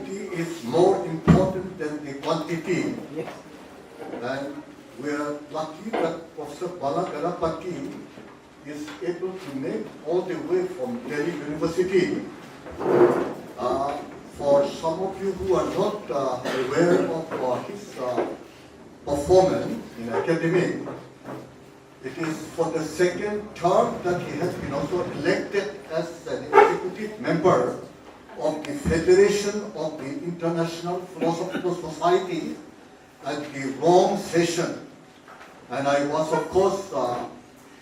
quality is more important than the quantity. And we are lucky that Professor Balaganapathi is able to make all the way from Delhi University. For some of you who are not aware of his performance in academic, it is for the second term that he has been also elected as an executive member of the Federation of the International Philosophical Society at the Rome session. And I was, of course,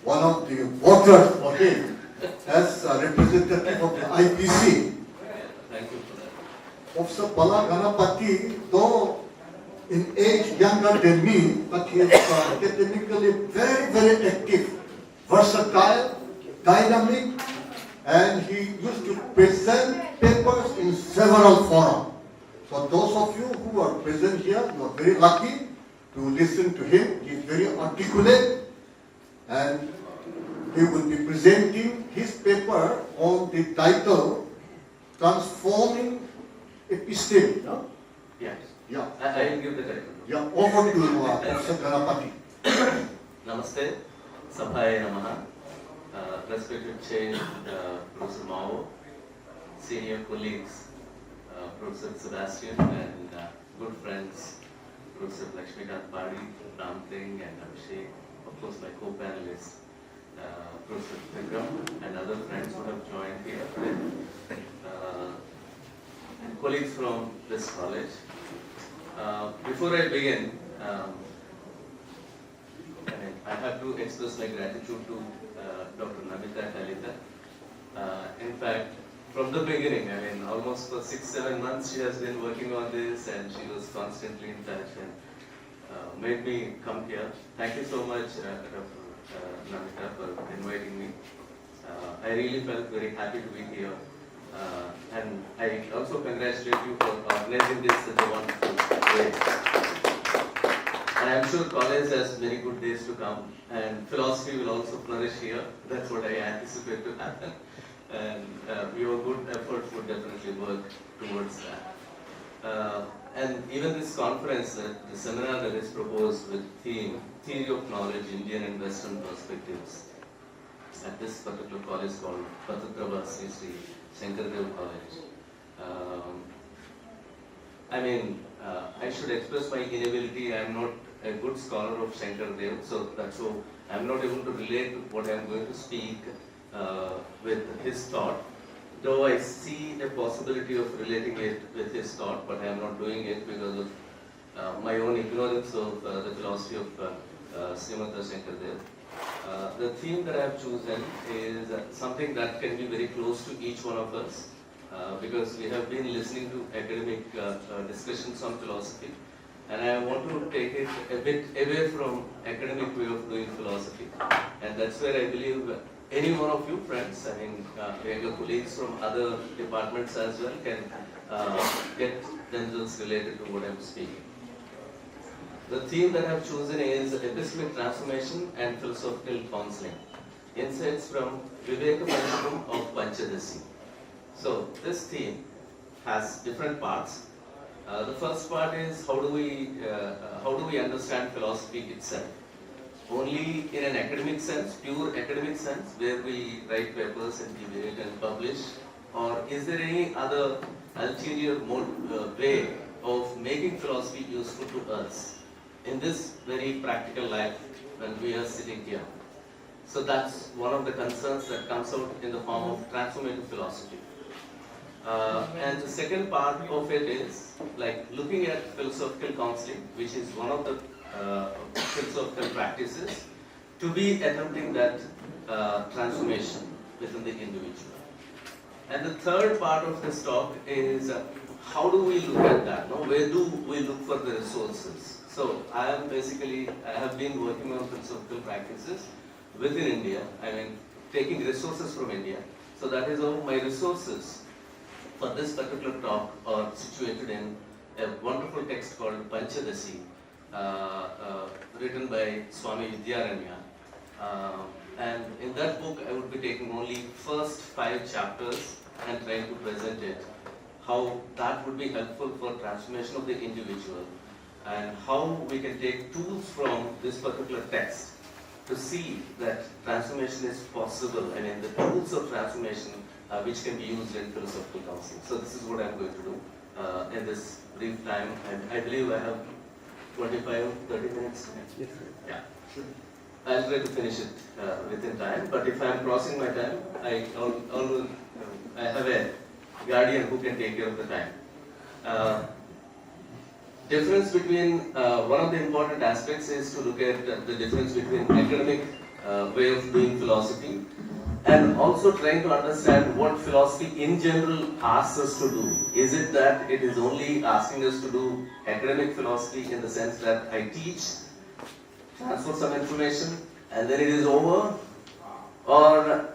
one of the voters for him as a representative of the IPC. Thank you for that. Professor Balaganapathi, though in age younger than me, but he is academically very, very active, versatile, dynamic, and he used to present papers in several forums. So those of you who are present here, you are very lucky to listen to him. He is very articulate, and he will be presenting his paper on the title, Transforming Episteme. No? Yes. Yeah. I will give the title. Yeah, over to Professor Ganapati. Namaste, Sabhaya Namaha, respected Chair, Professor Mao, senior colleagues, Professor Sebastian, and good friends, Professor Lakshmikant Padi, Ram Singh, and Abhishek, of course my co-panelists, Professor Vikram, and other friends who have joined here today, and colleagues from this college. Before I begin, I have to express my gratitude to Dr. Namita Kalita. In fact, from the beginning, almost for 6-7 months she has been working on this, and she was constantly in touch and made me come here. Thank you so much, Dr. Namita, for inviting me. I really felt very happy to be here. And I also congratulate you for organizing this such a wonderful way. And I'm sure college has many good days to come, and philosophy will also flourish here. That's what I anticipate to happen. And your good efforts would definitely work towards that. And even this conference, the seminar that is proposed with theme, Theory of Knowledge, Indian and Western Perspectives, at this particular college called Patatrava Sri Shankardev College. I should express my inability. I am not a good scholar of Shankardev, so I am not able to relate what I am going to speak with his thought. Though I see a possibility of relating it with his thought, but I am not doing it because of my own ignorance of the philosophy of Srimad Shankardev. The theme that I have chosen is something that can be very close to each one of us, because we have been listening to academic discussions on philosophy, and I want to take it a bit away from academic way of doing philosophy, and that's where I believe any one of you friends, your colleagues from other departments as well, can get themselves related to what I'm speaking. The theme that I have chosen is epistemic transformation and philosophical counseling. Insights from Vivekapancham of Panchadasi. So this theme has different parts. The first part is how do we understand philosophy itself? Only in an academic sense, pure academic sense, where we write papers and debate and publish, or is there any other ulterior way of making philosophy useful to us in this very practical life when we are sitting here? So that's one of the concerns that comes out in the form of transformative philosophy. And the second part of it is like looking at philosophical counseling, which is one of the philosophical practices, to be attempting that transformation within the individual. And the third part of this talk is how do we look at that? No? Where do we look for the resources? So I have been working on philosophical practices within India, taking resources from India. So that is how my resources for this particular talk are situated in a wonderful text called Panchadasi, written by Swami Vidyaranya. And in that book I would be taking only first 5 chapters and trying to present it. how that would be helpful for transformation of the individual, and how we can take tools from this particular text to see that transformation is possible, I mean the tools of transformation which can be used in philosophical counseling. So this is what I'm going to do in this brief time. I believe I have 25, 30 minutes. Yes. Yeah. I'll try to finish it within time, but if I'm crossing my time, I have a guardian who can take care of the time. Difference between, one of the important aspects is to look at the difference between academic way of doing philosophy and also trying to understand what philosophy in general asks us to do. Is it that it is only asking us to do academic philosophy in the sense that I teach, transfer some information, and then it is over? Or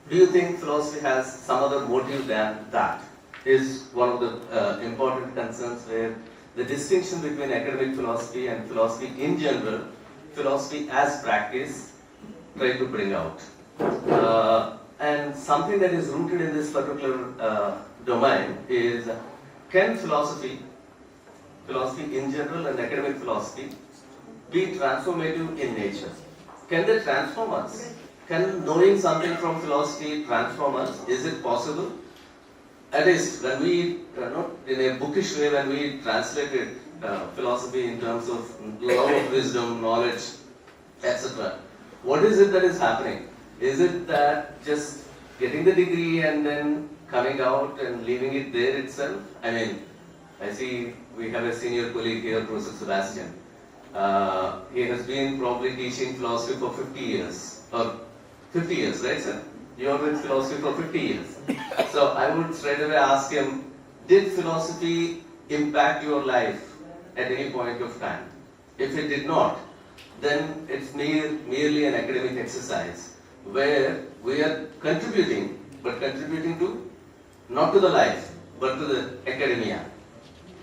do you think philosophy has some other motive than that? Is one of the important concerns where the distinction between academic philosophy and philosophy in general, philosophy as practice, try to bring out. And something that is rooted in this particular domain is, can philosophy in general and academic philosophy, be transformative in nature? Can they transform us? Can knowing something from philosophy transform us? Is it possible? At least when we, in a bookish way, when we translated philosophy in terms of love of wisdom, knowledge, etc., what is it that is happening? Is it that just getting the degree and then coming out and leaving it there itself? I mean, I see we have a senior colleague here, Professor Sebastian. He has been probably teaching philosophy for 50 years, or 50 years, right, sir? You are with philosophy for 50 years. So I would straight away ask him, did philosophy impact your life at any point of time? If it did not, then it's merely an academic exercise where we are contributing, but contributing to, not to the life, but to the academia.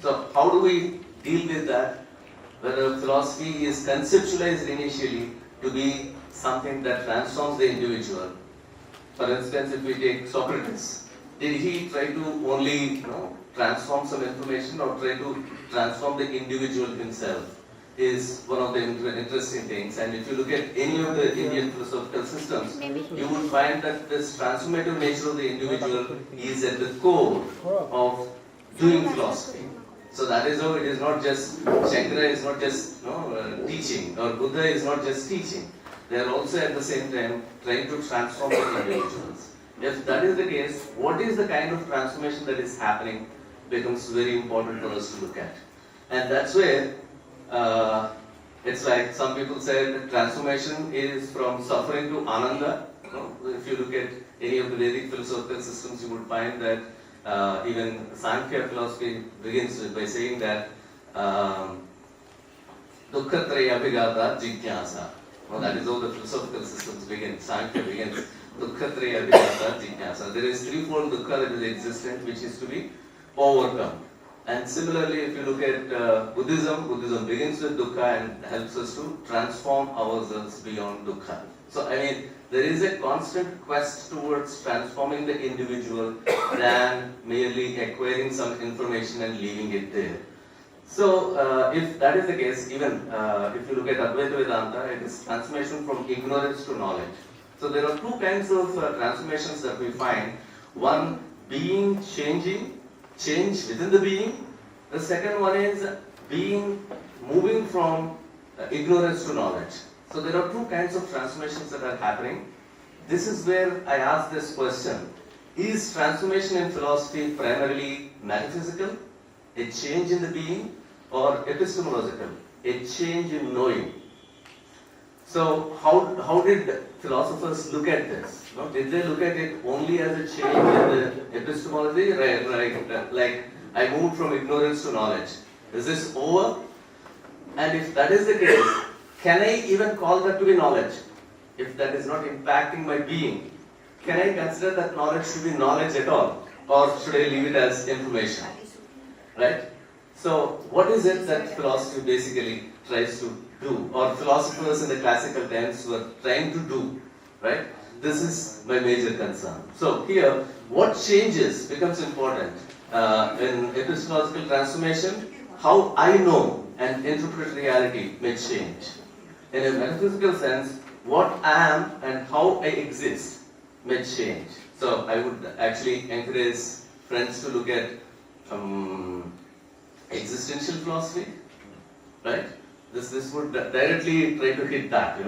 So how do we deal with that? Whether philosophy is conceptualized initially to be something that transforms the individual. For instance, if we take Socrates, did he try to only transform some information or try to transform the individual himself? Is one of the interesting things. And if you look at any of the Indian philosophical systems, you will find that this transformative nature of the individual is at the core of doing philosophy. So that is how it is not just, Shankara is not just teaching, or Buddha is not just teaching. They are also at the same time trying to transform the individuals. If that is the case, what is the kind of transformation that is happening becomes very important for us to look at. And that's where it's like some people say that transformation is from suffering to ananda. If you look at any of the Vedic philosophical systems, you would find that even Sankhya philosophy begins by saying that dukkhatraya abhigata jigyasa. That is how the philosophical systems begin. Sankhya begins dukkhatraya abhigata jigyasa. There is threefold dukkha that is existent, which is to be overcome. And similarly, if you look at Buddhism begins with dukkha and helps us to transform ourselves beyond dukkha. So, I mean, there is a constant quest towards transforming the individual than merely acquiring some information and leaving it there. So, if that is the case, even if you look at Advaita Vedanta, it is transformation from ignorance to knowledge. So, there are two kinds of transformations that we find. One, being changing, change within the being. The second one is moving from ignorance to knowledge. So there are two kinds of transformations that are happening. This is where I ask this question. Is transformation in philosophy primarily metaphysical, a change in the being, or epistemological, a change in knowing? So how did philosophers look at this? Did they look at it only as a change in the epistemology? Right, like I moved from ignorance to knowledge. Is this over? And if that is the case, can I even call that to be knowledge? If that is not impacting my being, can I consider that knowledge to be knowledge at all? Or should I leave it as information? Right? So what is it that philosophy basically tries to do? Or philosophers in the classical times were trying to do? Right? This is my major concern. So here, what changes becomes important. in epistemological transformation, how I know and interpret reality may change. In a metaphysical sense, what I am and how I exist may change. So I would actually encourage friends to look at existential philosophy, right? This would directly try to hit that,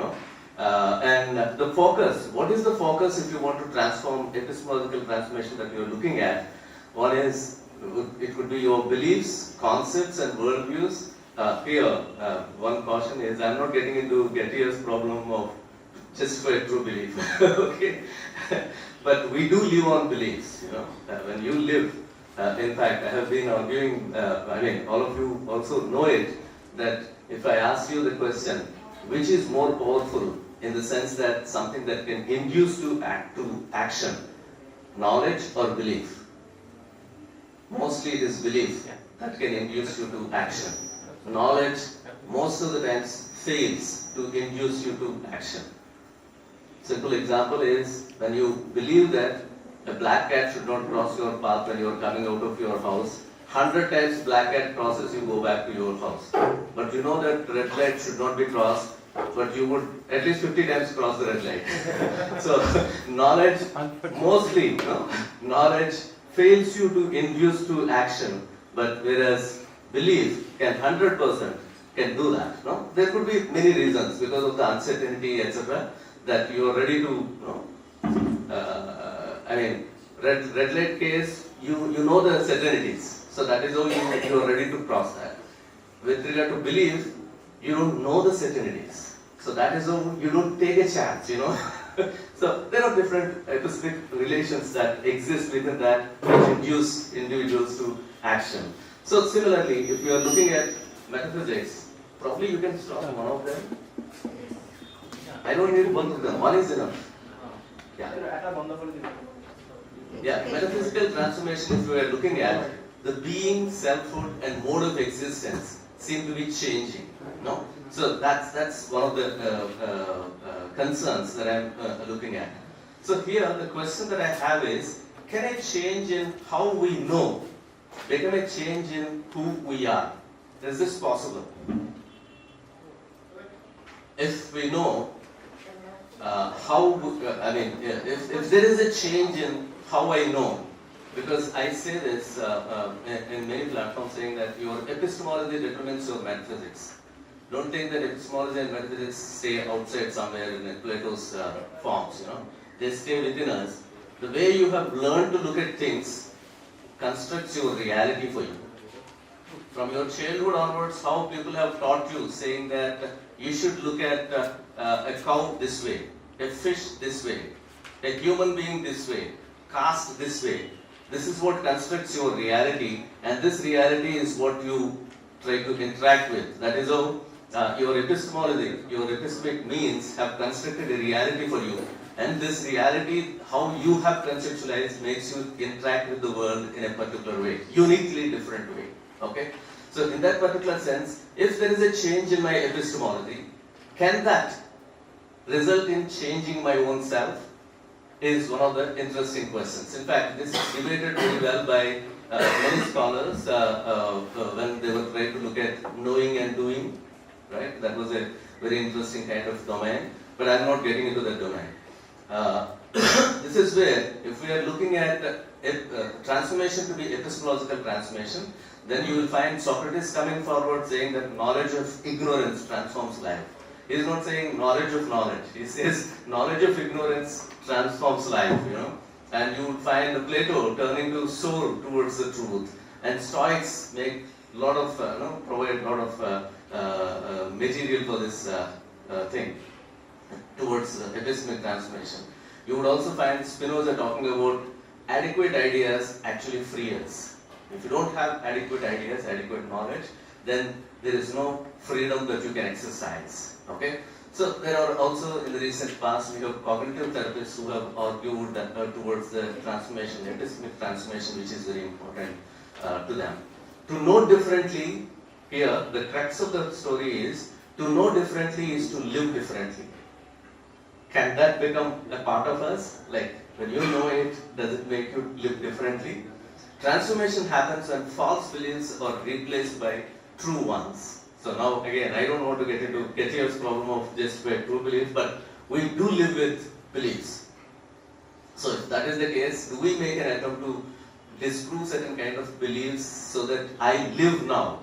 and the focus, what is the focus if you want to transform epistemological transformation that you're looking at? One is, it would be your beliefs, concepts and worldviews. Here, one caution is, I'm not getting into Getty's problem of justify true belief, okay? But we do live on beliefs, when you live, in fact, I have been arguing, all of you also know it, that if I ask you the question, which is more powerful in the sense that something that can induce to action, knowledge or belief? Mostly it is belief that can induce you to action. Knowledge, most of the times, fails to induce you to action. Simple example is, when you believe that a black cat should not cross your path when you are coming out of your house, 100 times black cat crosses, you go back to your house. But you know that red light should not be crossed, but you would at least 50 times cross the red light. So, knowledge, mostly, knowledge fails you to induce to action, but whereas belief can 100% can do that. No? There could be many reasons because of the uncertainty, etc., that you are ready to, red light case, you know the certainties. So that is how you are ready to cross that. With regard to belief, you don't know the certainties. So that is how you don't take a chance, So there are different epistemic relations that exist within that which induce individuals to action. So similarly, if you are looking at metaphysics, probably you can stop one of them. I don't need both of them. One is enough. Yeah, metaphysical transformation, if you are looking at, the being, selfhood and mode of existence seem to be changing. No? So that's one of the concerns that I'm looking at. So here the question that I have is, can a change in how we know become a change in who we are? Is this possible? If we know if there is a change in how I know, because I say this in many platforms, saying that your epistemology determines your metaphysics. Don't think that epistemology and metaphysics stay outside somewhere in Plato's forms. They stay within us. The way you have learned to look at things constructs your reality for you. From your childhood onwards, how people have taught you, saying that you should look at a cow this way, a fish this way, a human being this way, caste this way. This is what constructs your reality, and this reality is what you try to interact with. That is how your epistemology, your epistemic means have constructed a reality for you. And this reality, how you have conceptualized, makes you interact with the world in a particular way, uniquely different way. Okay? So in that particular sense, if there is a change in my epistemology, can that result in changing my own self? Is one of the interesting questions. In fact, this is debated very well by many scholars when they were trying to look at knowing and doing. Right? That was a very interesting kind of domain, but I'm not getting into that domain. This is where, if we are looking at transformation to be epistemological transformation, then you will find Socrates coming forward saying that knowledge of ignorance transforms life. He is not saying knowledge of knowledge. He says knowledge of ignorance transforms life, And you would find Plato turning to soul towards the truth. And Stoics make lot of, provide a lot of material for this thing towards epistemic transformation. You would also find Spinoza talking about adequate ideas actually free us. If you don't have adequate ideas, adequate knowledge, then there is no freedom that you can exercise. Okay? So there are also, in the recent past, we have cognitive therapists who have argued that, towards the transformation, epistemic transformation, which is very important to them. To know differently, here, the crux of the story is, to know differently is to live differently. Can that become a part of us? Like, when you know it, does it make you live differently? transformation happens when false beliefs are replaced by true ones. So now again, I don't want to get into Gettyer's problem of just by true beliefs, but we do live with beliefs. So if that is the case, do we make an attempt to disprove certain kind of beliefs so that I live now,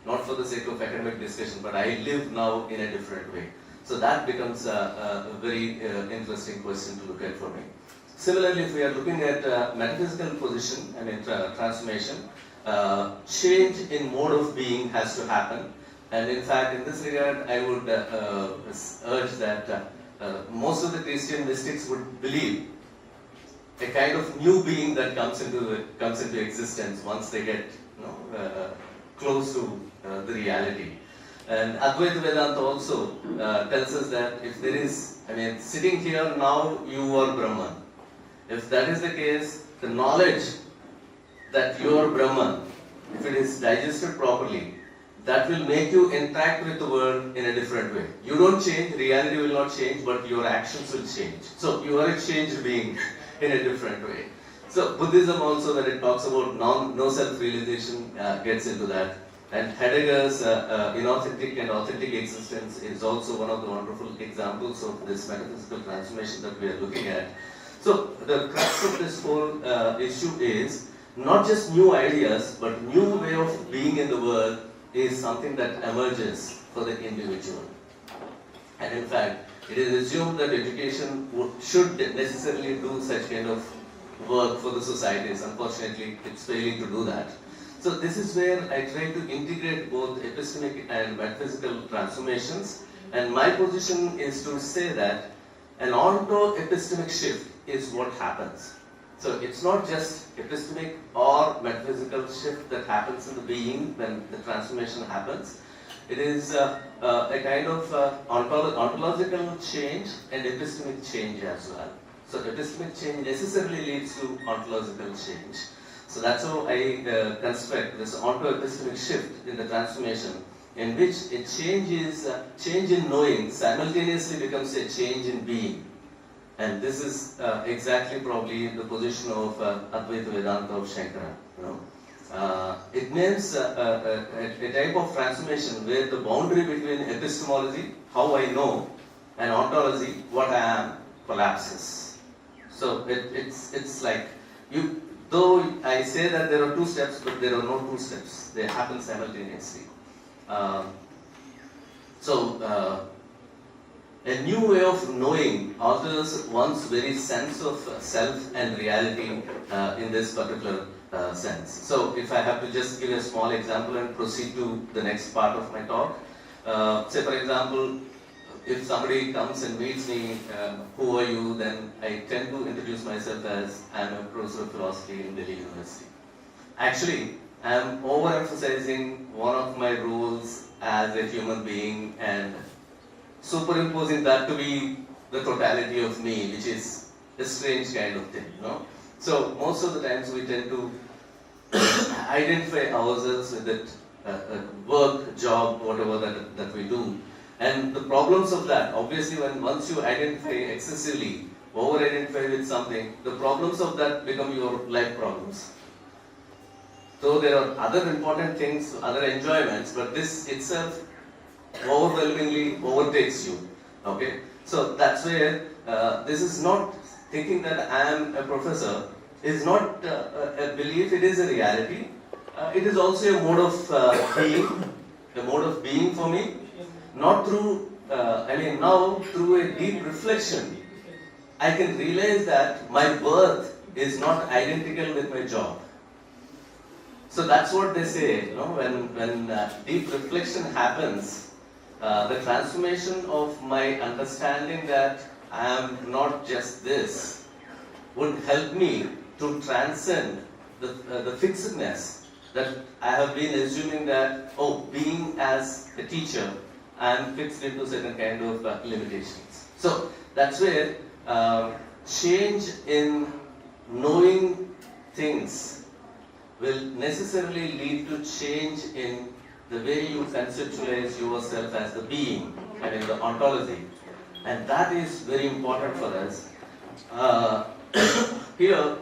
not for the sake of academic discussion, but I live now in a different way? So that becomes a very interesting question to look at for me. Similarly, if we are looking at metaphysical position, transformation, change in mode of being has to happen. And in fact, in this regard, I would urge that most of the Christian mystics would believe a kind of new being that comes into existence once they get close to the reality. And Advaita Vedanta also tells us that if there is, sitting here now, you are Brahman. If that is the case, the knowledge that you are Brahman, if it is digested properly, that will make you interact with the world in a different way. You don't change, reality will not change, but your actions will change. So you are a changed being in a different way. So Buddhism also, when it talks about no self-realization, gets into that. And Heidegger's inauthentic and authentic existence is also one of the wonderful examples of this metaphysical transformation that we are looking at. So the crux of this whole issue is not just new ideas, but new way of being in the world is something that emerges for the individual. And in fact, it is assumed that education should necessarily do such kind of work for the societies. Unfortunately, it's failing to do that. So this is where I try to integrate both epistemic and metaphysical transformations. And my position is to say that an onto-epistemic shift is what happens. So it's not just epistemic or metaphysical shift that happens in the being when the transformation happens. It is a kind of ontological change and epistemic change as well. So epistemic change necessarily leads to ontological change. So that's how I construct this onto-epistemic shift in the transformation, in which a change in knowing simultaneously becomes a change in being. And this is exactly probably the position of Advaita Vedanta of Shankara. It means a type of transformation where the boundary between epistemology, how I know, and ontology, what I am, collapses. So it's like, though I say that there are two steps, but there are no two steps. They happen simultaneously. A new way of knowing alters one's very sense of self and reality in this particular sense. So if I have to just give a small example and proceed to the next part of my talk. Say for example, if somebody comes and meets me, who are you, then I tend to introduce myself as I'm a professor of philosophy in Delhi University. Actually, I'm overemphasizing one of my roles as a human being and superimposing that to be the totality of me, which is a strange kind of thing, So most of the times we tend to identify ourselves with that work, job, whatever that we do. And the problems of that, obviously once you identify excessively, over-identify with something, the problems of that become your life problems. So there are other important things, other enjoyments, but this itself overwhelmingly overtakes you. Okay, so that's where this is not thinking that I am a professor is not a belief; it is a reality. It is also a mode of being for me. Not through, now through a deep reflection, I can realize that my birth is not identical with my job. So that's what they say, when deep reflection happens. The transformation of my understanding that I am not just this would help me to transcend the fixedness that I have been assuming that, being as a teacher, I am fixed into certain kind of limitations. So that's where change in knowing things will necessarily lead to change in the way you conceptualize yourself as the being, the ontology. And that is very important for us. Here,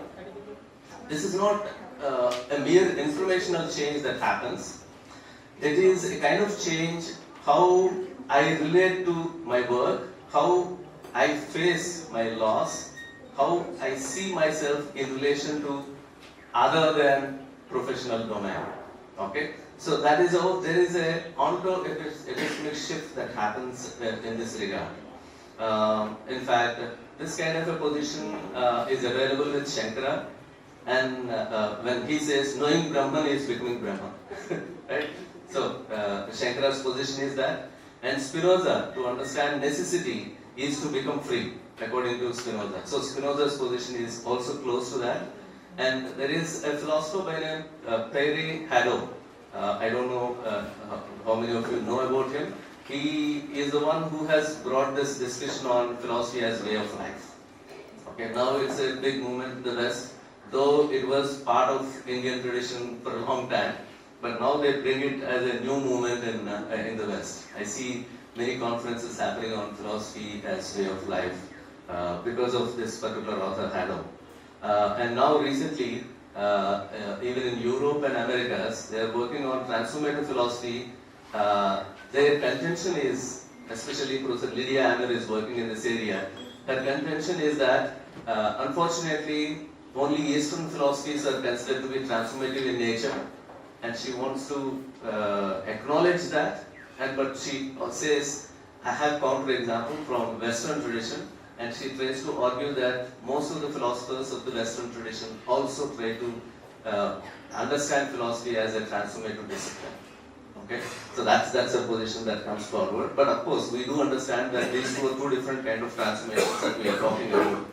this is not a mere informational change that happens. It is a kind of change how I relate to my work, how I face my loss, how I see myself in relation to other than professional domain. Okay, so that is how there is a ontological shift that happens in this regard. In fact, this kind of a position is available with Shankara, and when he says knowing Brahman is becoming Brahman, right? So Shankara's position is that, and Spinoza, to understand necessity is to become free, according to Spinoza. So Spinoza's position is also close to that. And there is a philosopher by name Perry Haddo. I don't know how many of you know about him. He is the one who has brought this discussion on philosophy as way of life. Okay, now it's a big movement in the West, though it was part of Indian tradition for a long time. But now they bring it as a new movement in the West. I see many conferences happening on philosophy as way of life because of this particular author, Haddo. And now recently, even in Europe and Americas, they are working on transformative philosophy. Their contention is, especially Professor Lydia Amir is working in this area, her contention is that unfortunately only Eastern philosophies are considered to be transformative in nature, and she wants to acknowledge that, but she says, I have counter-example from Western tradition, and she tries to argue that most of the philosophers of the Western tradition also try to understand philosophy as a transformative discipline. Okay, so that's a position that comes forward. But of course, we do understand that these two are two different kind of transformations that we are talking about.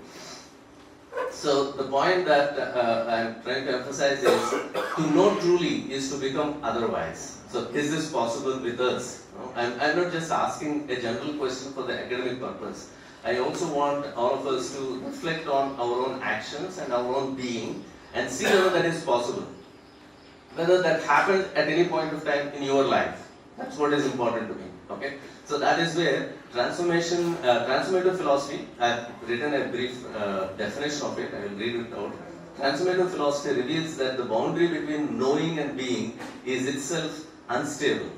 So the point that I'm trying to emphasize is to know truly is to become otherwise. So is this possible with us? No? I'm not just asking a general question for the academic purpose. I also want all of us to reflect on our own actions and our own being and see whether that is possible. Whether that happened at any point of time in your life. That's what is important to me. Okay? So that is where transformative philosophy, I have written a brief definition of it, I will read it out. Transformative philosophy reveals that the boundary between knowing and being is itself unstable.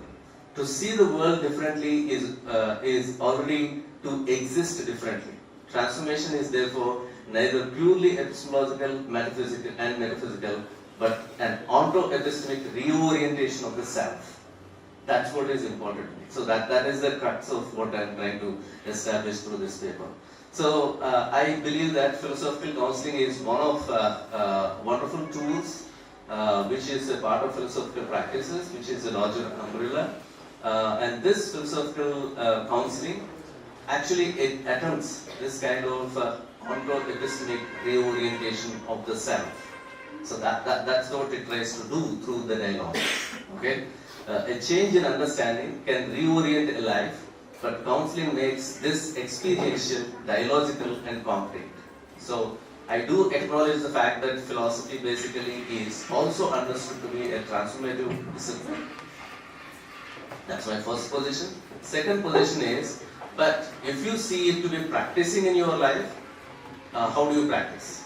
To see the world differently is already to exist differently. Transformation is therefore neither purely epistemological, metaphysical, but an onto-epistemic reorientation of the self. That's what is important to me. So that is the crux of what I'm trying to establish through this paper. So I believe that philosophical counseling is one of wonderful tools which is a part of philosophical practices, which is a larger umbrella. And this philosophical counseling actually it attempts this kind of onto-epistemic reorientation of the self. So that's what it tries to do through the dialogue. Okay, a change in understanding can reorient a life, but counseling makes this experiential, dialogical, and concrete. So I do acknowledge the fact that philosophy basically is also understood to be a transformative discipline. That's my first position. Second position is, but if you see it to be practicing in your life, how do you practice?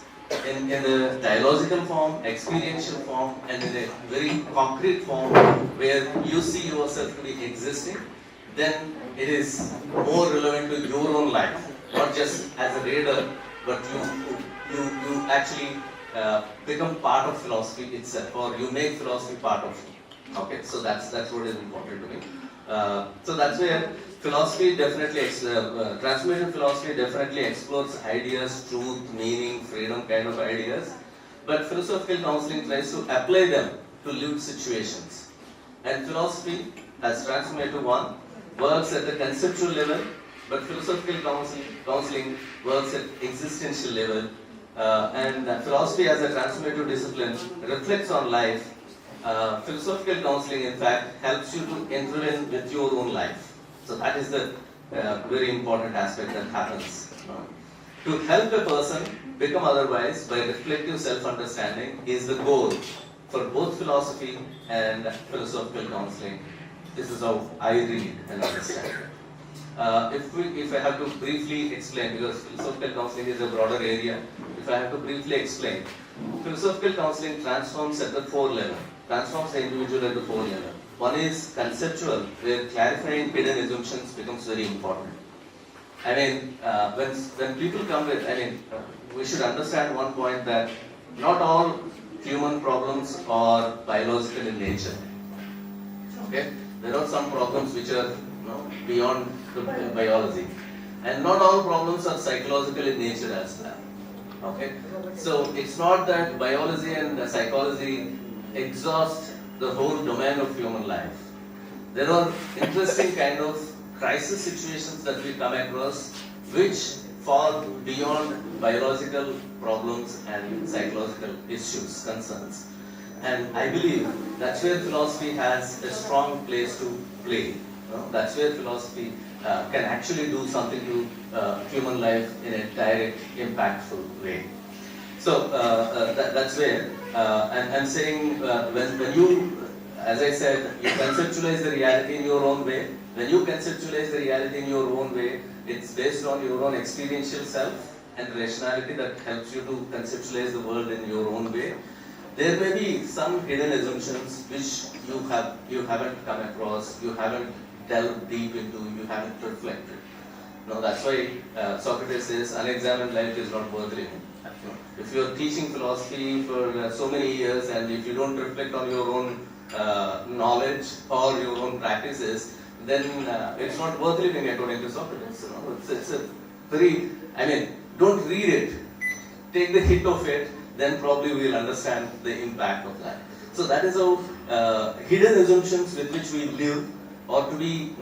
In the dialogical form, experiential form, and in a very concrete form where you see yourself to be existing, then it is more relevant to your own life, not just as a reader, but you actually become part of philosophy itself, or you make philosophy part of you. Okay, so that's what is important to me. So that's where philosophy definitely, transformative philosophy definitely explores ideas, truth, meaning, freedom kind of ideas. But philosophical counseling tries to apply them to lived situations. And philosophy, as transformative one, works at the conceptual level, but philosophical counseling works at existential level. And philosophy as a transformative discipline reflects on life. Philosophical counseling, in fact, helps you to intervene with your own life. So that is the very important aspect that happens. To help a person become otherwise by reflective self-understanding is the goal for both philosophy and philosophical counseling. This is how I read and understand it. If I have to briefly explain, because philosophical counseling is a broader area, if I have to briefly explain, philosophical counseling transforms at the four level, transforms the individual at the four level. One is conceptual, where clarifying hidden assumptions becomes very important. I mean, when people come with, we should understand one point that not all human problems are biological in nature. Okay, there are some problems which are beyond the biology, and not all problems are psychological in nature as well. Okay, so it's not that biology and psychology exhaust the whole domain of human life. There are interesting kind of crisis situations that we come across which fall beyond biological problems and psychological issues, concerns. And I believe that's where philosophy has a strong place to play. That's where philosophy can actually do something to human life in a direct, impactful way. So that's where, and I'm saying when you, as I said, you conceptualize the reality in your own way. When you conceptualize the reality in your own way, it's based on your own experiential self and rationality that helps you to conceptualize the world in your own way. There may be some hidden assumptions which you haven't come across, you haven't delved deep into, you haven't reflected. That's why Socrates says, unexamined life is not worth living. If you're teaching philosophy for so many years and if you don't reflect on your own knowledge or your own practices, then it's not worth living according to Socrates. It's a very, don't read it, take the hit of it, then probably we'll understand the impact of that. So that is how hidden assumptions with which we live or to be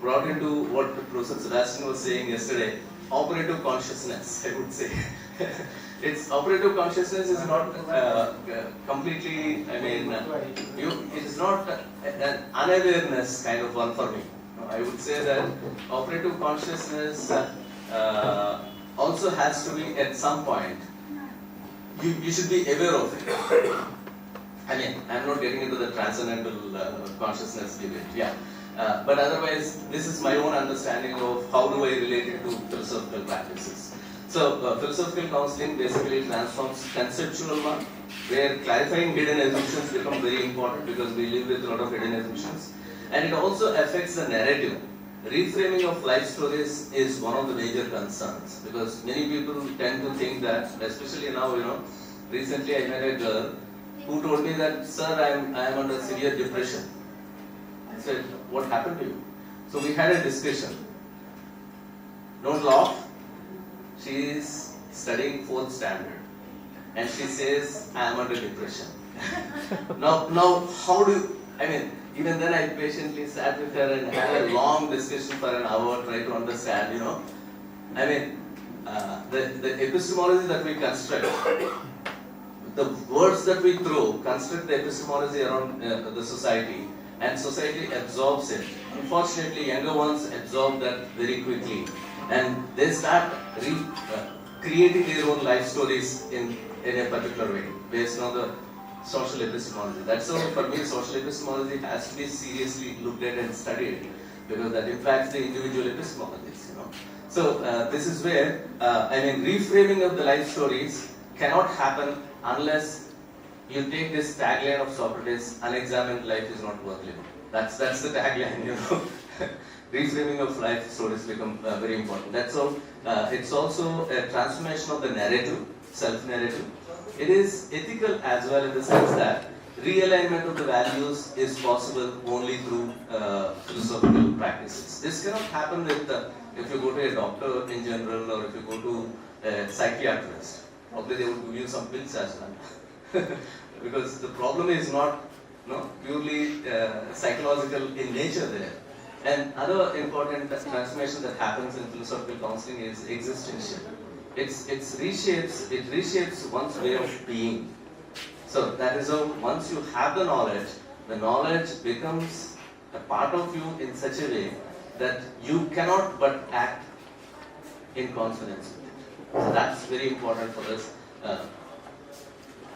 brought into what Professor Sebastian was saying yesterday, operative consciousness, I would say. It's operative consciousness is not completely, it is not an unawareness kind of one for me. I would say that operative consciousness also has to be at some point, you should be aware of it. I'm not getting into the transcendental consciousness debate, yeah. But otherwise, this is my own understanding of how do I relate it to philosophical practices. So, philosophical counseling basically transforms conceptual one, where clarifying hidden assumptions become very important because we live with a lot of hidden assumptions. And it also affects the narrative. Reframing of life stories is one of the major concerns because many people tend to think that, especially now, recently I met a girl who told me that, sir, I am under severe depression. I said, what happened to you? So we had a discussion. Don't laugh. She is studying 4th standard and she says, I am under depression. now how do you, even then I patiently sat with her and had a long discussion for an hour, try to understand, the epistemology that we construct, the words that we throw, construct the epistemology around the society, and society absorbs it. Unfortunately, younger ones absorb that very quickly, and they start creating their own life stories in a particular way, based on the social epistemology. That's why for me, social epistemology has to be seriously looked at and studied, because that impacts the individual epistemologies. So this is where reframing of the life stories cannot happen unless you take this tagline of Socrates: "Unexamined life is not worth living." That's the tagline. Reframing of life stories become very important. That's all. It's also a transformation of the narrative, self-narrative. It is ethical as well in the sense that realignment of the values is possible only through philosophical practices. This cannot happen with if you go to a doctor in general or if you go to a psychiatrist. Probably they would give you some pills as well. Because the problem is not purely psychological in nature there. And other important transformation that happens in philosophical counseling is existential. It reshapes one's way of being. So that is how once you have the knowledge becomes a part of you in such a way that you cannot but act in confidence with it. So that's very important for us.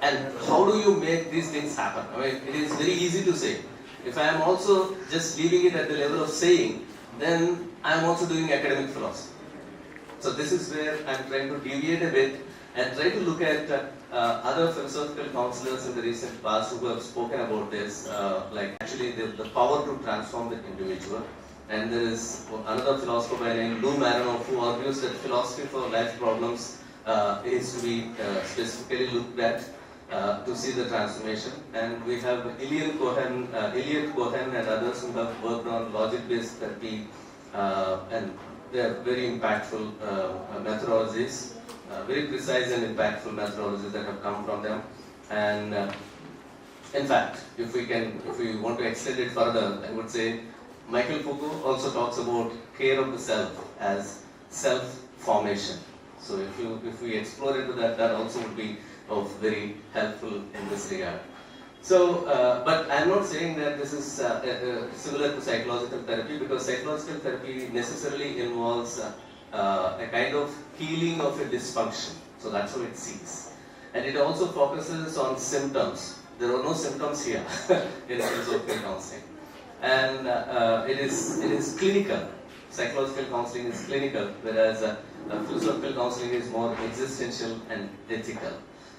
And how do you make these things happen? It is very easy to say. If I am also just leaving it at the level of saying, then I am also doing academic philosophy. So this is where I am trying to deviate a bit and try to look at other philosophical counselors in the recent past who have spoken about this, like actually the power to transform the individual. And there is another philosopher by the name Lou Maranoff who argues that philosophy for life problems is to be specifically looked at to see the transformation. And we have Eliot Cohen and others who have worked on logic-based therapy, and they are very impactful methodologies, very precise and impactful methodologies that have come from them. And in fact, if we want to extend it further, I would say Michael Foucault also talks about care of the self as self-formation. So if we explore into that also would be very helpful in this regard. So, but I'm not saying that this is similar to psychological therapy, because psychological therapy necessarily involves a kind of healing of a dysfunction. So that's how it seeks. And it also focuses on symptoms. There are no symptoms here in philosophical counseling. And it is clinical. Psychological counseling is clinical, whereas philosophical counseling is more existential and ethical.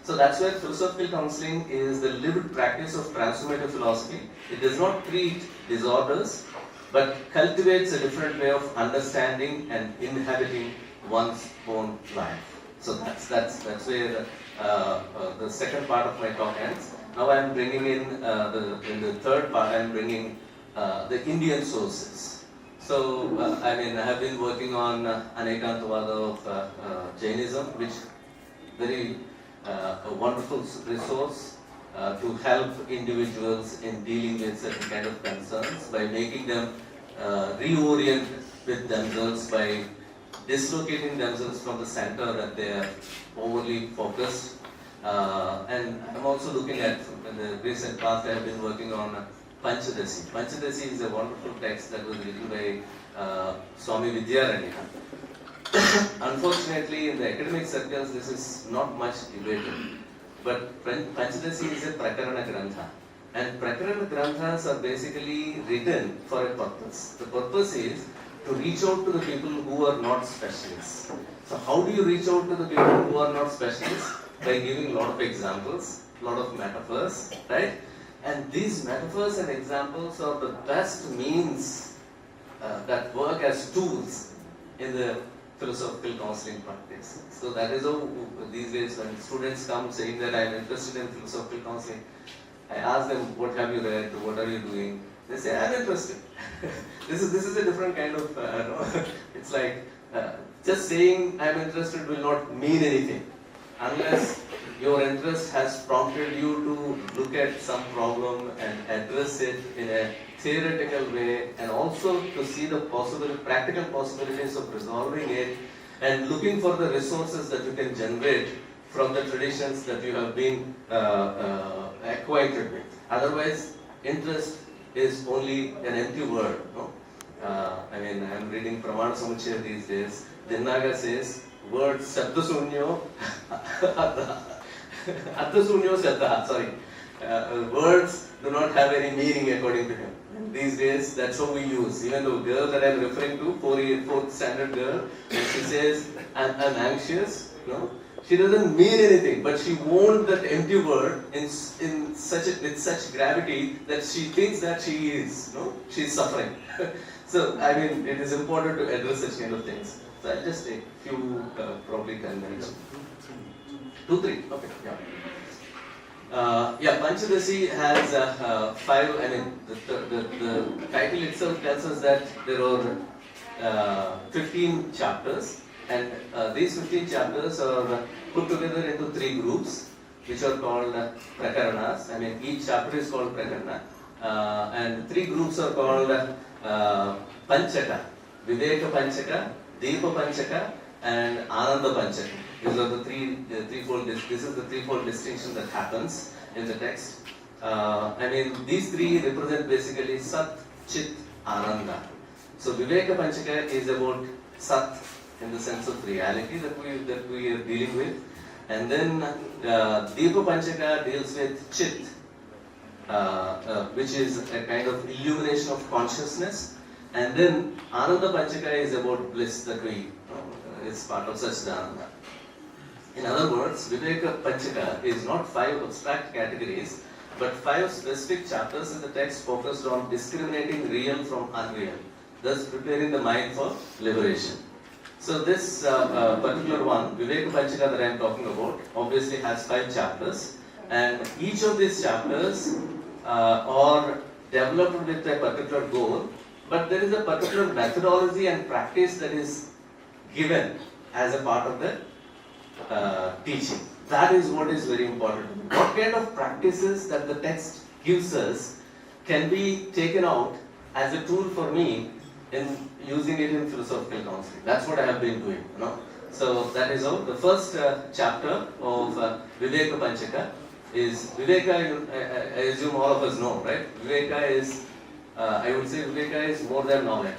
So that's where philosophical counseling is the lived practice of transformative philosophy. It does not treat disorders, but cultivates a different way of understanding and inhabiting one's own life. So that's where the second part of my talk ends. Now I'm bringing in the third part. I'm bringing the Indian sources. So I have been working on Anekantavada of Jainism, which very a wonderful resource to help individuals in dealing with certain kind of concerns by making them reorient with themselves, by dislocating themselves from the center that they are overly focused. And I'm also looking at, in the recent past, I have been working on Panchadasi. Panchadasi is a wonderful text that was written by Swami Vidyaranya. Unfortunately, in the academic circles, this is not much debated. But Panchadasi is a Prakarana Grantha. And Prakarana Granthas are basically written for a purpose. The purpose is to reach out to the people who are not specialists. So how do you reach out to the people who are not specialists? By giving a lot of examples, a lot of metaphors, right? And these metaphors and examples are the best means that work as tools in the philosophical counseling practice. So that is how these days when students come saying that I am interested in philosophical counseling, I ask them, what have you read, what are you doing? They say, I am interested. This is a different kind of, it's like, just saying I am interested will not mean anything unless your interest has prompted you to look at some problem and address it in a theoretical way, and also to see the practical possibilities of resolving it, and looking for the resources that you can generate from the traditions that you have been acquainted with. Otherwise, interest is only an empty word. No? I am reading Pramana Samuchaya these days. Dinnaga says, word Sabdasunyo, Arthasunyo Sabda, sorry. Words do not have any meaning according to him. These days, that's how we use. Even the girl that I'm referring to, 4th standard girl, and she says, I'm anxious, no? She doesn't mean anything, but she won't that empty word with such gravity that she thinks that she is, no? She's suffering. So, it is important to address such kind of things. So, I'll just take a few, probably 10 minutes. 2, 3, okay, yeah. Panchadasi has 5, the title itself tells us that there are 15 chapters, and these 15 chapters are put together into 3 groups, which are called Prakaranas. Each chapter is called Prakarana, and 3 groups are called Panchaka, Viveka Panchaka, Deepa Panchaka, and Ananda Panchaka. These are the threefold. This is the threefold distinction that happens in the text. These 3 represent basically Sat, Chit, Ananda. So Viveka Panchaka is about Sat in the sense of reality that we are dealing with, and then Deepa Panchaka deals with Chit, which is a kind of illumination of consciousness, and then Ananda Panchaka is about bliss that is part of Satchidananda. In other words, Viveka Panchaka is not 5 abstract categories, but 5 specific chapters in the text focused on discriminating real from unreal, thus preparing the mind for liberation. So this particular one, Viveka Panchaka that I am talking about, obviously has 5 chapters, and each of these chapters are developed with a particular goal, but there is a particular methodology and practice that is given as a part of the teaching. That is what is very important. What kind of practices that the text gives us can be taken out as a tool for me in using it in philosophical counseling. That's what I have been doing. So that is how the first chapter of Viveka Panchaka is Viveka. I assume all of us know, right? Viveka is, I would say, Viveka is more than knowledge.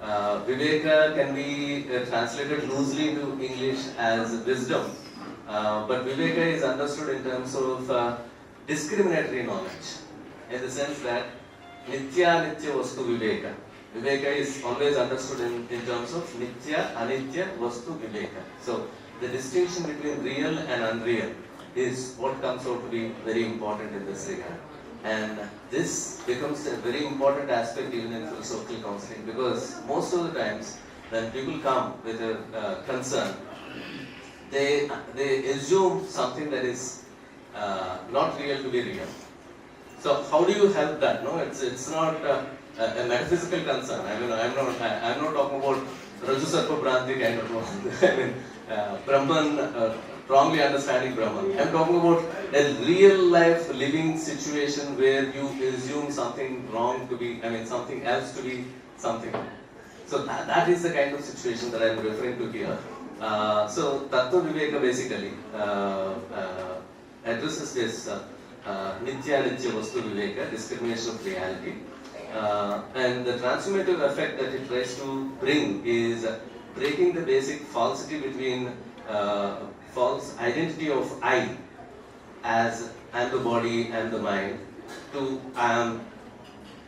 Viveka can be translated loosely into English as wisdom, but Viveka is understood in terms of discriminatory knowledge, in the sense that Nitya Nitya Vastu Viveka. Viveka is always understood in terms of Nitya Anitya Vastu Viveka. So the distinction between real and unreal is what comes out to be very important in this regard. And this becomes a very important aspect even in philosophical counseling, because most of the times when people come with a concern, they assume something that is not real to be real. So how do you help that? No, it's not a metaphysical concern. I mean, I'm not talking about Raju Sarpa Bhranti kind of. I mean, Brahman. Wrongly understanding Brahman. I'm talking about a real life living situation where you assume something wrong to be, something else to be something. So that is the kind of situation that I'm referring to here. So Tattva Viveka basically addresses this Nitya Nitya Vastu Viveka, discrimination of reality. And the transformative effect that it tries to bring is breaking the basic falsity between false identity of I as and the body and the mind to I am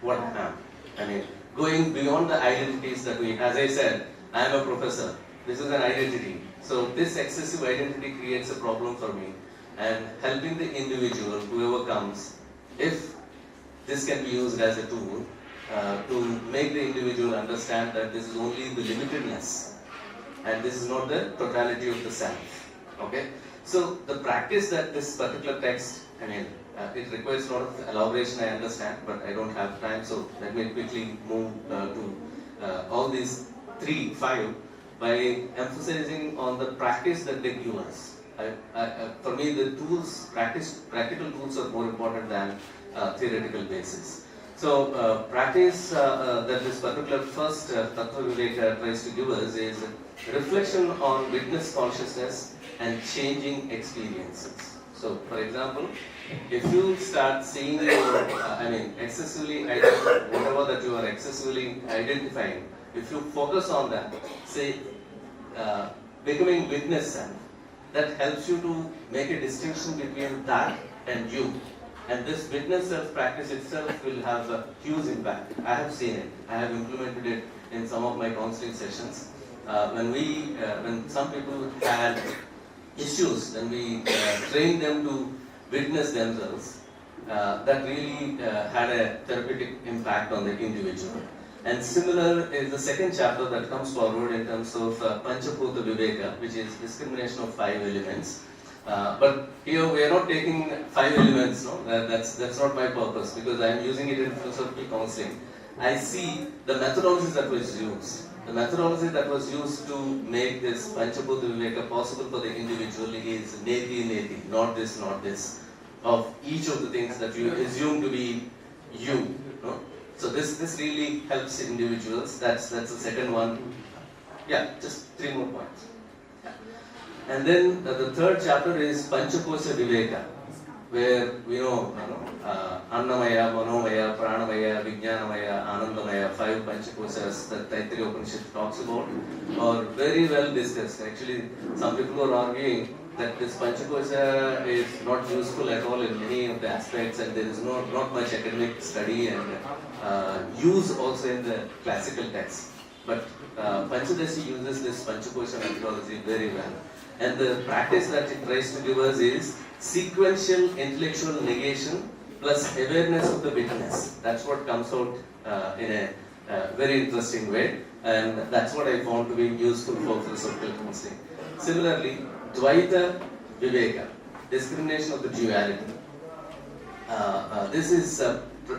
what I am. Going beyond the identities that we, as I said, I am a professor. This is an identity. So this excessive identity creates a problem for me. And helping the individual, whoever comes, if this can be used as a tool to make the individual understand that this is only the limitedness and this is not the totality of the self. Okay, so the practice that this particular text, it requires a lot of elaboration, I understand, but I don't have time, so let me quickly move to all these 5 by emphasizing on the practice that they give us. For me, the tools, practical tools are more important than theoretical basis. So practice that this particular first Tattva Viveka tries to give us is reflection on witness consciousness and changing experiences. So, for example, if you start seeing your, excessively, whatever that you are excessively identifying, if you focus on that, say, becoming witness self, that helps you to make a distinction between that and you. And this witness self practice itself will have a huge impact. I have seen it. I have implemented it in some of my counseling sessions. When some people had issues, then we trained them to witness themselves. That really had a therapeutic impact on the individual. And similar is the second chapter that comes forward in terms of Panchapota Viveka, which is discrimination of 5 elements. But here we are not taking 5 elements, no? That's not my purpose, because I am using it in philosophical counseling. I see the methodologies that was used. The methodology that was used to make this Panchapota Viveka possible for the individual is neti neti, not this, of each of the things that you assume to be you. No? So this really helps individuals. That's the second one. Yeah, just 3 more points. Yeah. And then the third chapter is Panchakosa Viveka, where we know, Annamaya, Manomaya, Pranamaya, Vijnanamaya, Anandamaya, 5 Panchakosas that Taittiriya Upanishad talks about, are very well discussed. Actually, some people are arguing that this Panchakosa is not useful at all in any of the aspects, and there is not much academic study and use also in the classical text. But Panchadasi uses this Panchakosa methodology very well. And the practice that it tries to give us is sequential intellectual negation plus awareness of the bitterness. That's what comes out in a very interesting way, and that's what I found to be useful for philosophical counseling. Similarly, Dvaita Viveka, discrimination of the duality. This is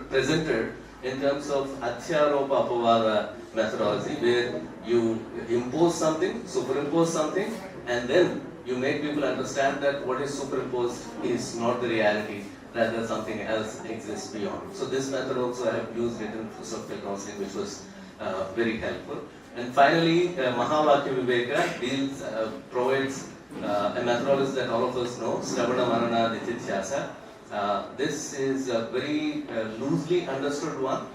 presented in terms of Athyaropa Apavada methodology, where you impose something, superimpose something, and then you make people understand that what is superimposed is not the reality, rather something else exists beyond. So this method also I have used it in philosophical counseling, which was very helpful. And finally, Mahavakya Viveka provides a methodology that all of us know, Sravana Manana Nitithyasa. This is a very loosely understood one,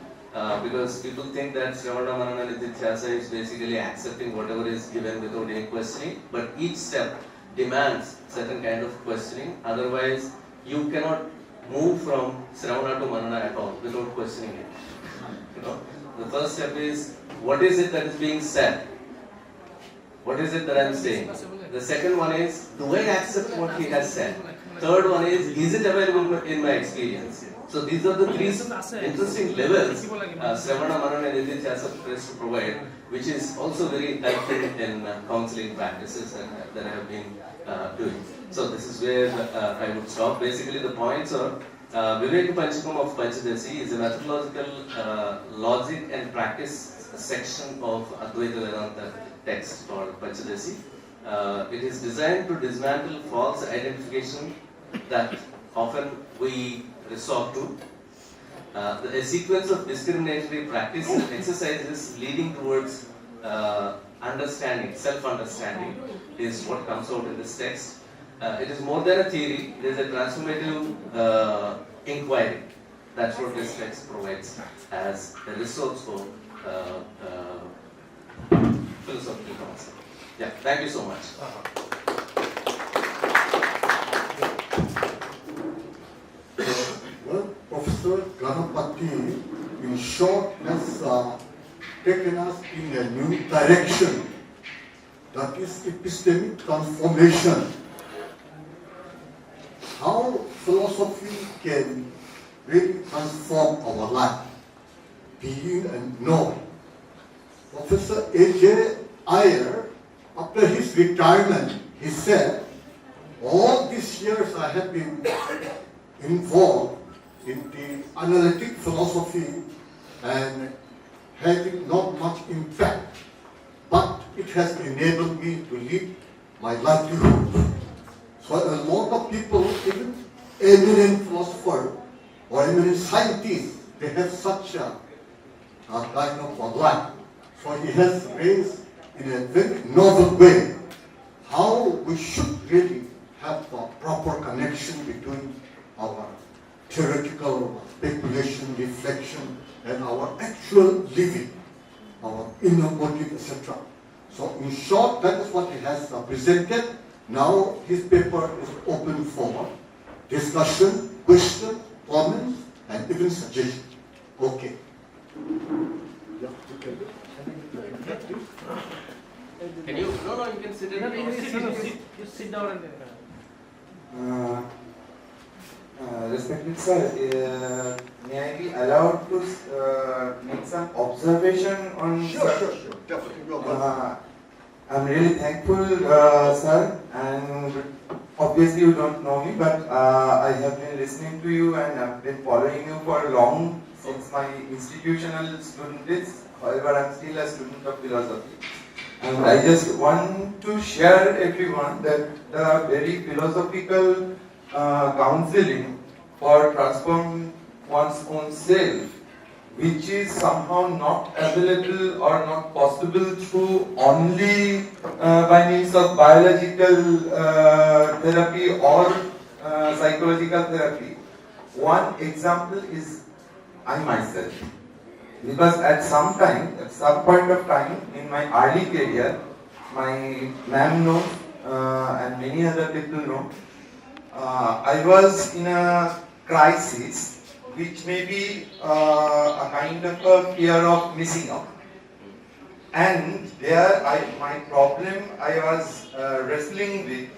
because people think that Sravana Manana Nitithyasa is basically accepting whatever is given without any questioning, but each step demands certain kind of questioning, otherwise you cannot move from Sravana to Manana at all without questioning it. You know, the first step is, what is it that is being said? What is it that I am saying? The second one is, do I accept what he has said? Third one is it available in my experience? So these are the three interesting levels Sravana, Manana and Nitithyasa tries to provide, which is also very helpful in counseling practices that I have been doing. So this is where I would stop. Basically the points are, Viveka Panchakam of Panchadasi is a methodological logic and practice section of Advaita Vedanta text called Panchadasi. It is designed to dismantle false identification that often we resort to. A sequence of discriminatory practice exercises leading towards understanding, self-understanding is what comes out in this text. It is more than a theory, it is a transformative inquiry. That's what this text provides as a resource for philosophical concept. Yeah, thank you so much. Well, Professor Ganapathy, in short, has taken us in a new direction. That is epistemic transformation. How philosophy can really transform our life, being and knowing. Professor A.J. Iyer, after his retirement, he said, all these years I have been involved in the analytic philosophy and having not much impact, but it has enabled me to lead my livelihood. So a lot of people, even eminent philosophers or eminent scientists, they have such a kind of a life. So he has raised in a very novel way how we should really have a proper connection between our theoretical speculation, reflection, and our actual living, our inner motive, etc. So in short, that is what he has presented. Now his paper is open for discussion, question, comments, and even suggestion. Okay. Yeah, you can do. Can you? No, you can sit in. You sit down and Respected sir, may I be allowed to make some observation on? Sure. Definitely. You are welcome. I'm really thankful, sir, and obviously you don't know me, but I have been listening to you and I've been following you for long since my institutional student days. However, I'm still a student of philosophy. And I just want to share everyone that the very philosophical counseling for transforming one's own self, which is somehow not available or not possible through only by means of biological therapy or psychological therapy. One example is I myself. Because at some point of time in my early career, my ma'am knows and many other people know, I was in a crisis which may be a kind of a fear of missing out. And there, my problem I was wrestling with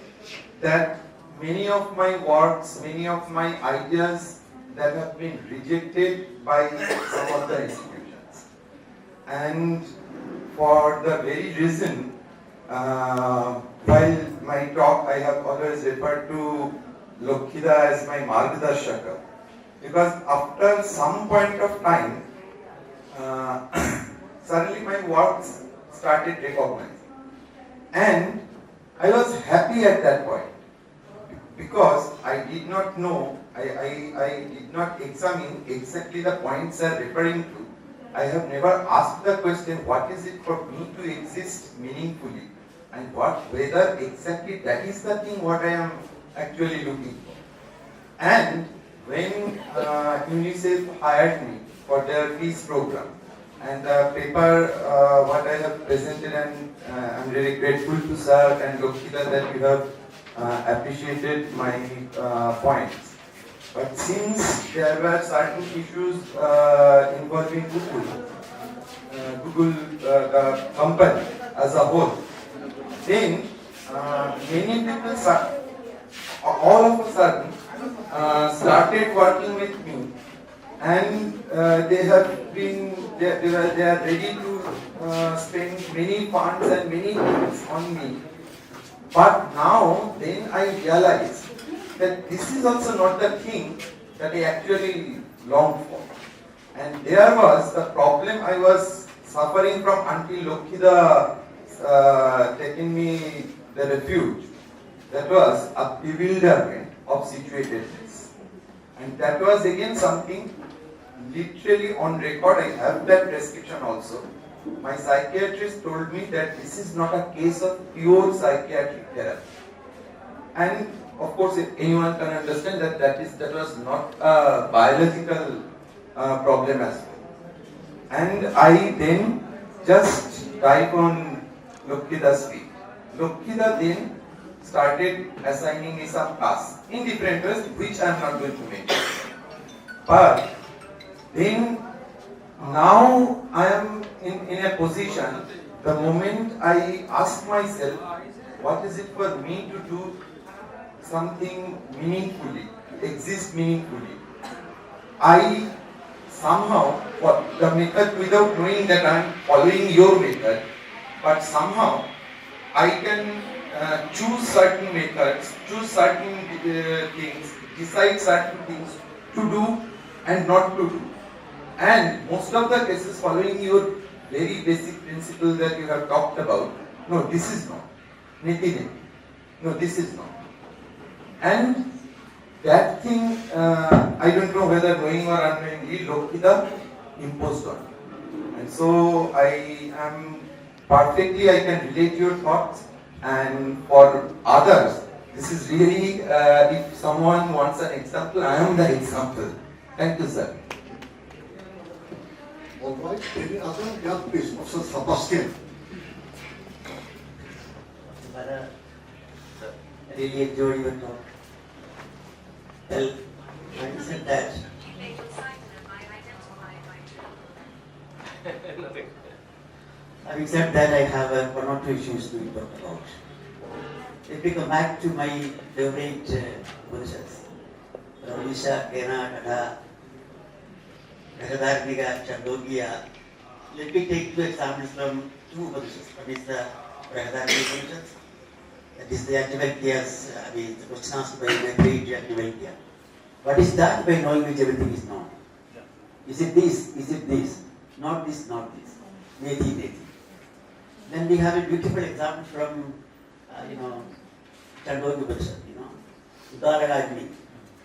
that many of my works, many of my ideas that have been rejected by some of the institutions. And for the very reason, while my talk I have always referred to Lokkhida as my Margdarshaka, because after some point of time, suddenly my works started recognizing. And I was happy at that point because I did not know, I did not examine exactly the points they are referring to. I have never asked the question, what is it for me to exist meaningfully? And whether exactly that is the thing what I am actually looking for. And when UNICEF hired me for their peace program, and the paper what I have presented, and I'm really grateful to Sir and Lokkhida that you have appreciated my points. But since there were certain issues involving Google, the company as a whole, then many people, all of a sudden, started working with me, and they have been, they are ready to spend many funds and many things on me. But now, then I realized that this is also not the thing that I actually longed for. And there was the problem I was suffering from until Lokkhida taking me the refuge. That was a bewilderment of situatedness. And that was again something literally on record. I have that prescription also. My psychiatrist told me that this is not a case of pure psychiatric therapy. And of course, if anyone can understand that that was not a biological problem as well. And I then just dive on Lokkhida's feet. Lokkhida then started assigning me some tasks in different ways, which I am not going to make. But then now I am in a position, the moment I ask myself, what is it for me to do something meaningfully, exist meaningfully? I somehow, the method, without knowing that I am following your method, but somehow I can choose certain methods, choose certain things, decide certain things to do and not to do. And most of the cases, following your very basic principle that you have talked about, no, this is not. Niti, no, this is not. And that thing, I don't know whether knowing or unknowingly, Lokkhida imposed on me. And so I am perfectly, I can relate your thoughts. And for others, this is really, if someone wants an example, I am the example. Thank you, sir. All right, any other? Yeah, please, Professor Sebastian. I really enjoyed your talk. Well, having said that, having said that, I have one or two issues to talk about. Let me come back to my favorite positions. Ravisha, Kena, Kada, Brahadarmiga, Chandogya. Let me take two examples from two positions. One is the Brahadarmiga positions. That is the Yajnavalkya's, the question asked by my great Yajnavalkya. What is that by knowing which everything is known? Is it this? Is it this? Not this, not this. Neti, neti. Then we have a beautiful example from, Chandogya Upanishad, Udaragagni.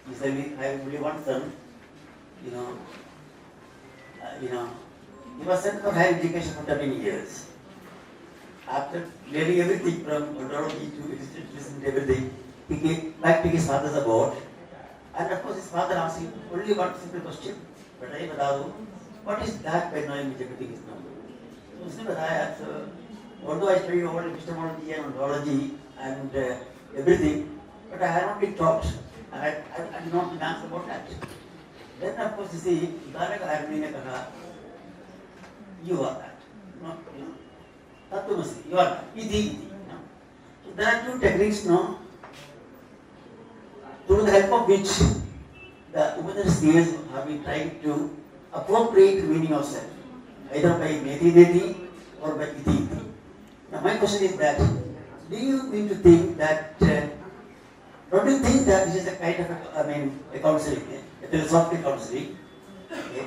He said, I have only one son, he was sent for higher education for 13 years. After learning everything from ontology to existence and everything, he came back to his father's abode. And of course his father asked him only one simple question. What is that by knowing which everything is known? So although I studied all epistemology and ontology and everything, but I had not been taught. I did not answer about that. Then of course you see, you are that. Tattvamasi, you are iti. So there are two techniques now, through the help of which the Upanishads have been trying to appropriate the meaning of self, either by neti or by iti. Now my question is that, do you mean to think that, don't you think that this is a kind of a counseling, a philosophical counseling, okay,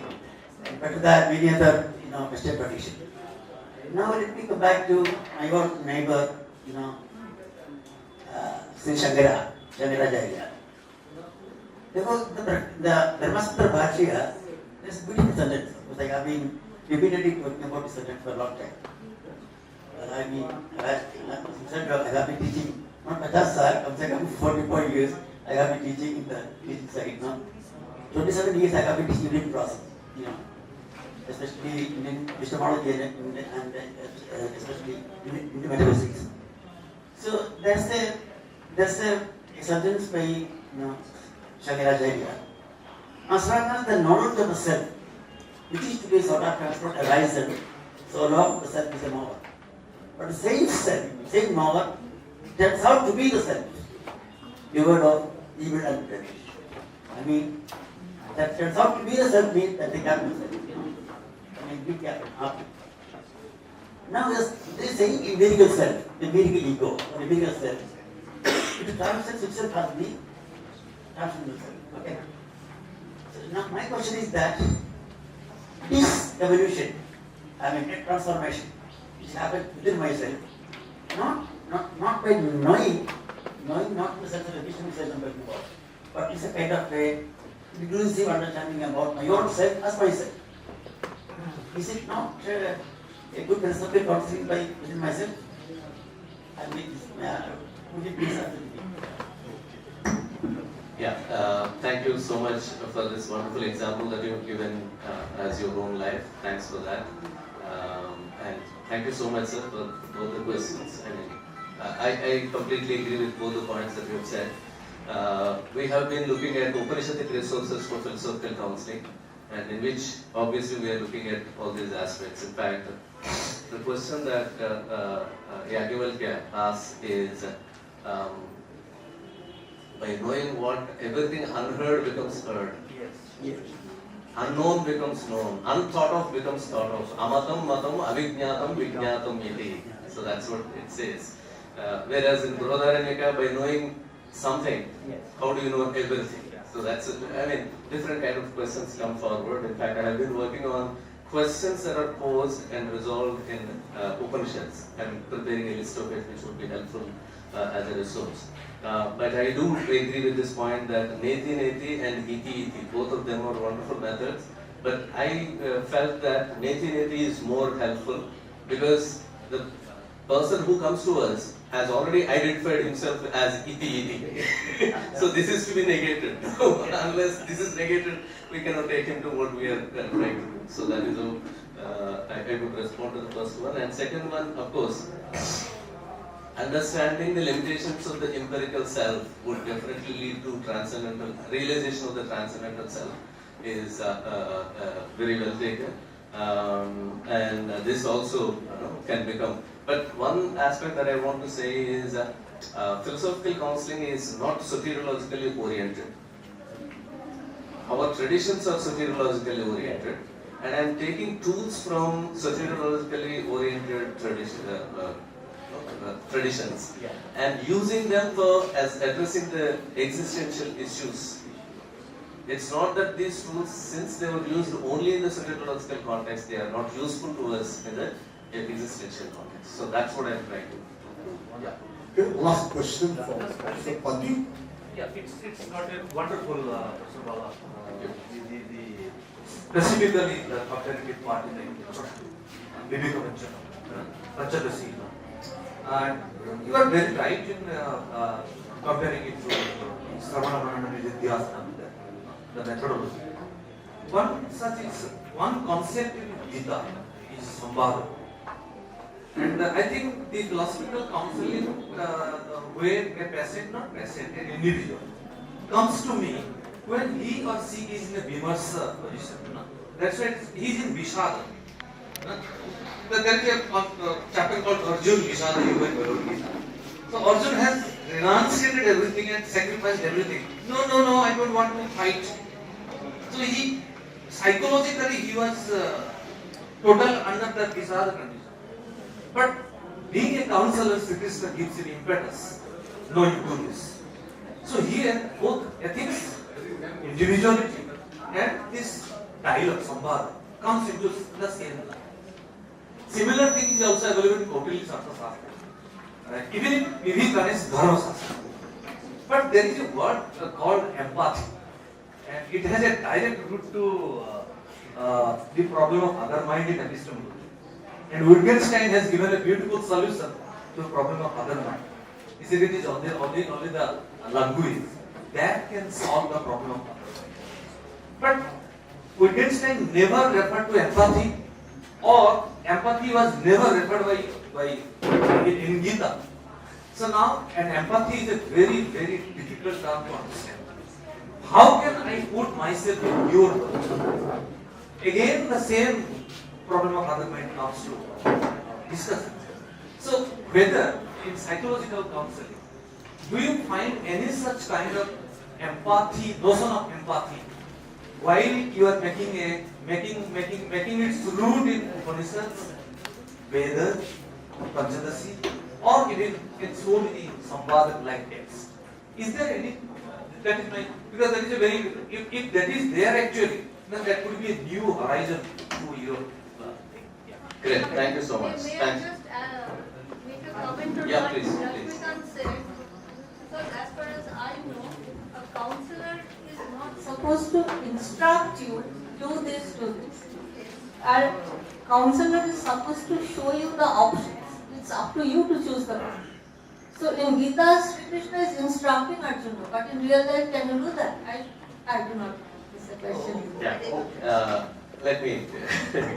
better than many other, Western tradition? Now let me come back to my own neighbor, Sri Shankaracharya. Because the Dharmasutra Bhashya is a beautiful sentence, because I have been repeatedly talking about this sentence for a long time. I have been teaching, not 50 years, 44 years, I have been teaching in the teaching side now. 27 years I have been teaching in process, especially in epistemology and especially in the metaphysics. So there's a sentence by Shankaracharya. As long as the knowledge of the self, which is to be sort of transport horizon, so long the self is a knower. But the same self, same knower, turns out to be the self, devoid of evil and blemish. That turns out to be the self means that they can't be self. Be careful, happy. Now there is saying empirical self, empirical ego, or empirical self. It transcends itself as the transcendental self. Okay. So now my question is that this evolution, transformation, which happens within myself, not by knowing not the sense of efficiency self I'm talking about, but it's a kind of a inclusive understanding about my own self as myself. Is it not a good philosophical counseling by within myself? Would you please answer me? Yeah, thank you so much for this wonderful example that you have given as your own life. Thanks for that. And thank you so much, sir, for both the questions. I completely agree with both the points that you have said. We have been looking at Upanishadic resources for philosophical counseling, and in which obviously we are looking at all these aspects. In fact, the question that Yagyavallkya asked is, by knowing what everything unheard becomes heard. Yes. Unknown becomes known. Unthought of becomes thought of. Amatam matam avijñātam vijñātam iti. So that's what it says. Whereas in Brihadaranyaka, by knowing something, how do you know everything? So that's, different kind of questions come forward. In fact, I have been working on questions that are posed and resolved in Upanishads. I'm preparing a list of it, which would be helpful as a resource. But I do agree with this point that neti and iti, both of them are wonderful methods. But I felt that neti is more helpful because the person who comes to us has already identified himself as iti. So this is to be negated. Unless this is negated, we cannot take him to what we are trying to do. So that is how I would respond to the first one. And second one, of course, understanding the limitations of the empirical self would definitely lead to transcendental realization of the transcendental self is very well taken, and this also can become. But one aspect that I want to say is philosophical counseling is not soteriologically oriented. Our traditions are soteriologically oriented, and I am taking tools from soteriologically oriented traditions and using them for as addressing the existential issues. It's not that these tools, since they were used only in the soteriological context, they are not useful to us in the existential context. So that's what I'm trying to do. Okay, last question from Professor Pati. Yeah, it's not a wonderful, Professor Bala, specifically the comparative part in the introduction, Viveka and you are very right in comparing it to Sravana Manana Nidhyasana, the methodology. One concept in Gita is Sambhava. And I think the philosophical counseling, where a patient, not patient, an individual, comes to me when he or she is in a vimarsa position. That's why he is in Vishada. There is a chapter called Arjun Vishada Yoga in Bhagavad Gita. So Arjun has renunciated everything and sacrificed everything. No, I don't want to fight. So he psychologically was total under the Vishada condition. But being a counselor, Sri Krishna gives him impetus. No, you do this. So here both ethics, individuality, and this dialogue, sambhada, comes into the same line. Similar thing is also available in Kautilya's Arthashastra, even in Vivekananda's Dharma Shastra. But there is a word called empathy, and it has a direct root to the problem of other mind in epistemology. And Wittgenstein has given a beautiful solution to the problem of other mind. He said it is only the language that can solve the problem of other mind. But Wittgenstein never referred to empathy, or empathy was never referred by in Gita. So now an empathy is a very, very difficult term to understand. How can I put myself in your position? Again, the same problem of other mind comes to discussion. So whether in psychological counseling, do you find any such kind of empathy, notion of empathy, while you are making its root in Upanishads, Vedas, Panchadasi, or even in so many Samvadak like texts? Is there any? That is my, because that is a very, if that is there actually, then that could be a new horizon to your thing. Yeah. Great, thank you so much. May I Thanks. just make a comment on Yeah, what please. Rashmikant said? Because as far as I know, a counselor is not supposed to instruct you, do this, do this. A counselor is supposed to show you the options. It's up to you to choose the one. So in Gita, Sri Krishna is instructing Arjuna, but in real life, can you do that? I do not. It's a question. Yeah. Let me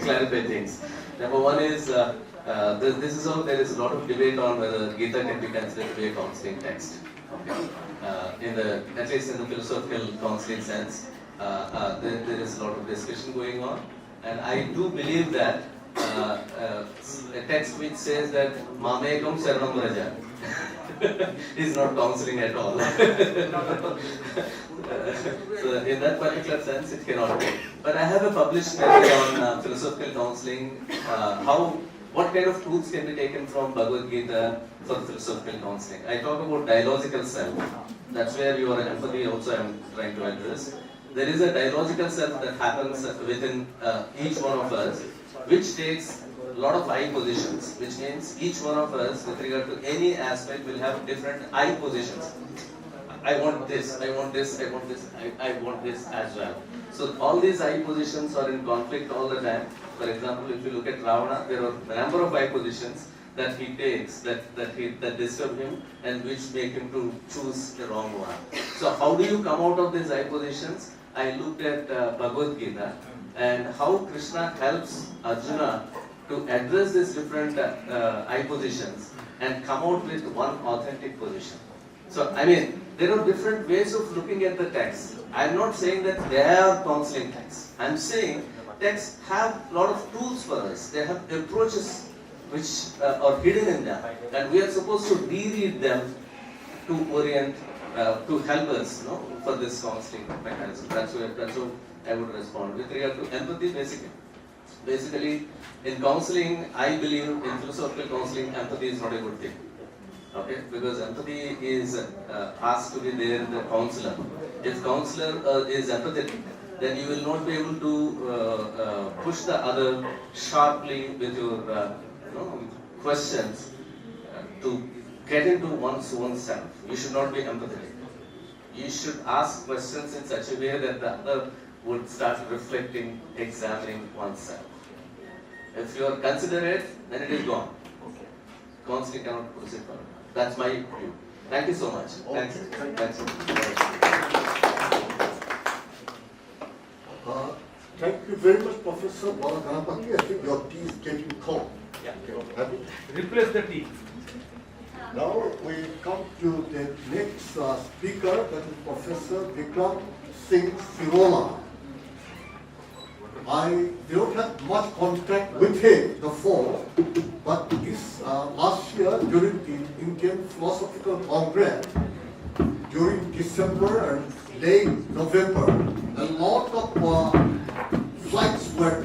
clarify things. Number one is, this is how there is a lot of debate on whether Gita can be considered to be a counseling text. Okay. At least in the philosophical counseling sense, there is a lot of discussion going on, and I do believe that a text which says that Mamekam Saranam Raja is not counseling at all. So in that particular sense, it cannot be. But I have a published paper on philosophical counseling, what kind of tools can be taken from Bhagavad Gita for philosophical counseling. I talk about dialogical self. That's where your empathy also I am trying to address. There is a dialogical self that happens within each one of us, which takes a lot of I positions, which means each one of us with regard to any aspect will have different I positions. I want this, I want this, I want this, I want this as well. So all these I positions are in conflict all the time. For example, if you look at Ravana, there are a number of I positions that he takes, that disturb him and which make him to choose the wrong one. So how do you come out of these I positions? I looked at Bhagavad Gita and how Krishna helps Arjuna to address these different I positions and come out with one authentic position. So, I mean, there are different ways of looking at the text. I am not saying that they are counseling texts. I am saying texts have a lot of tools for us. They have approaches which are hidden in them, and we are supposed to reread them to orient, to help us, for this counseling mechanism. That's how I would respond. With regard to empathy, basically, in counseling, I believe in philosophical counseling, empathy is not a good thing. Okay, because empathy is asked to be there in the counselor. If counselor is empathetic, then you will not be able to push the other sharply with your questions to get into one's own self. You should not be empathetic. You should ask questions in such a way that the other would start reflecting, examining oneself. If you are considerate, then it is gone. Counseling cannot proceed further. That's my view. Thank you so much. Thanks. Thank you very much, Professor Balaganapathi. I think your tea is getting cold. Yeah. Okay, have it? Replace the tea. Now we come to the next speaker, that is Professor Vikram Singh Sirola. I don't have much contact with him before, but this last year during the Indian Philosophical Congress, during December and late November, a lot of flights were